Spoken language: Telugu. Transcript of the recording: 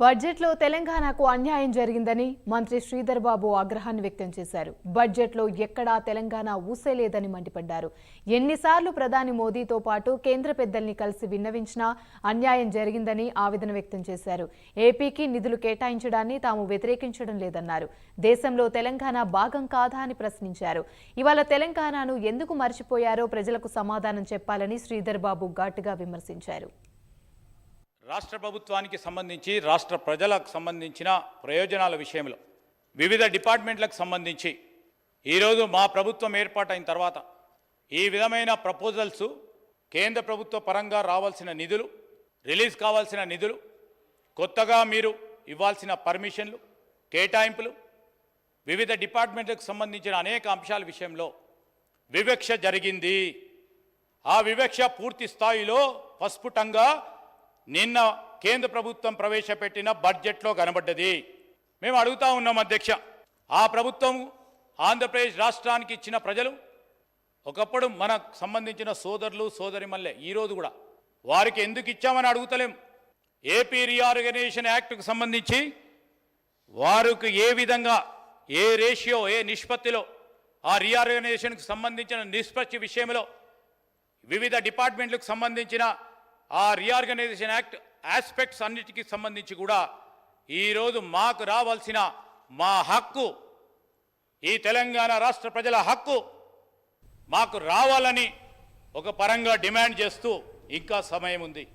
బడ్జెట్లో తెలంగాణకు అన్యాయం జరిగిందని మంత్రి శ్రీధర్ బాబు ఆగ్రహాన్ని వ్యక్తం చేశారు. బడ్జెట్లో ఎక్కడా తెలంగాణ ఊసేలేదని మండిపడ్డారు. ఎన్నిసార్లు ప్రధాని మోదీతో పాటు కేంద్ర పెద్దల్ని కలిసి విన్నవించినా అన్యాయం జరిగిందని ఆవేదన వ్యక్తం చేశారు. ఏపీకి నిధులు కేటాయించడాన్ని తాము వ్యతిరేకించడం లేదన్నారు. దేశంలో తెలంగాణ భాగం కాదా అని ప్రశ్నించారు. ఇవాళ తెలంగాణను ఎందుకు మర్చిపోయారో ప్రజలకు సమాధానం చెప్పాలని శ్రీధర్ బాబు ఘాటుగా విమర్శించారు. రాష్ట్ర ప్రభుత్వానికి సంబంధించి రాష్ట్ర ప్రజలకు సంబంధించిన ప్రయోజనాల విషయంలో వివిధ డిపార్ట్మెంట్లకు సంబంధించి ఈరోజు మా ప్రభుత్వం ఏర్పాటైన తర్వాత ఈ విధమైన ప్రపోజల్స్ కేంద్ర ప్రభుత్వ పరంగా రావాల్సిన నిధులు, రిలీజ్ కావాల్సిన నిధులు, కొత్తగా మీరు ఇవ్వాల్సిన పర్మిషన్లు, కేటాయింపులు, వివిధ డిపార్ట్మెంట్లకు సంబంధించిన అనేక అంశాల విషయంలో వివక్ష జరిగింది. ఆ వివక్ష పూర్తి స్థాయిలో పస్ఫుటంగా నిన్న కేంద్ర ప్రభుత్వం ప్రవేశపెట్టిన బడ్జెట్లో కనబడ్డది. మేము అడుగుతా ఉన్నాం అధ్యక్ష, ఆ ప్రభుత్వం ఆంధ్రప్రదేశ్ రాష్ట్రానికి ఇచ్చిన ప్రజలు ఒకప్పుడు మనకు సంబంధించిన సోదరులు సోదరిమల్లే ఈరోజు కూడా వారికి ఎందుకు ఇచ్చామని అడుగుతలేం. ఏపీ రీఆర్గనైజేషన్ యాక్ట్కు సంబంధించి వారికి ఏ విధంగా ఏ రేషియో ఏ నిష్పత్తిలో ఆ రీఆర్గనైజేషన్కి సంబంధించిన నిష్పత్తి విషయంలో వివిధ డిపార్ట్మెంట్లకు సంబంధించిన ఆ రీఆర్గనైజేషన్ యాక్ట్ ఆస్పెక్ట్స్ అన్నిటికీ సంబంధించి కూడా ఈరోజు మాకు రావాల్సిన మా హక్కు, ఈ తెలంగాణ రాష్ట్ర ప్రజల హక్కు మాకు రావాలని ఒక పరంగా డిమాండ్ చేస్తూ ఇంకా సమయం ఉంది.